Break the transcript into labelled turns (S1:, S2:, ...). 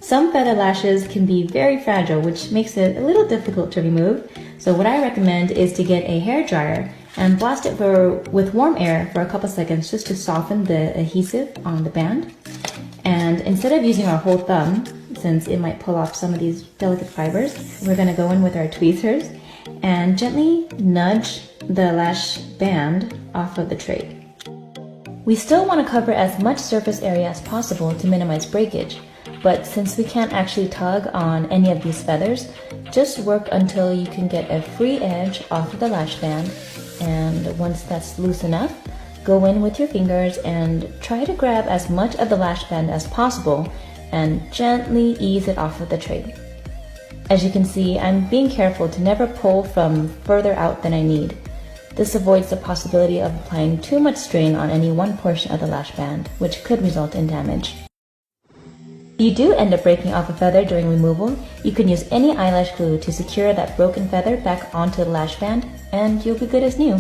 S1: Some feather lashes can be very fragile, which makes it a little difficult to remove. So what I recommend is to get a hair dryer and blast it with warm air for a couple seconds just to soften the adhesive on the band. And instead of using our whole thumb, since it might pull off some of these delicate fibers, we're going to go in with our tweezers and gently nudge the lash band off of the tray. We still want to cover as much surface area as possible to minimize breakage, but since we can't actually tug on any of these feathers, just work until you can get a free edge off of the lash band, and once that's loose enough, go in with your fingers and try to grab as much of the lash band as possible and gently ease it off of the tray. As you can see, I'm being careful to never pull from further out than I need. This avoids the possibility of applying too much strain on any one portion of the lash band, which could result in damage. If you do end up breaking off a feather during removal, you can use any eyelash glue to secure that broken feather back onto the lash band, and you'll be good as new.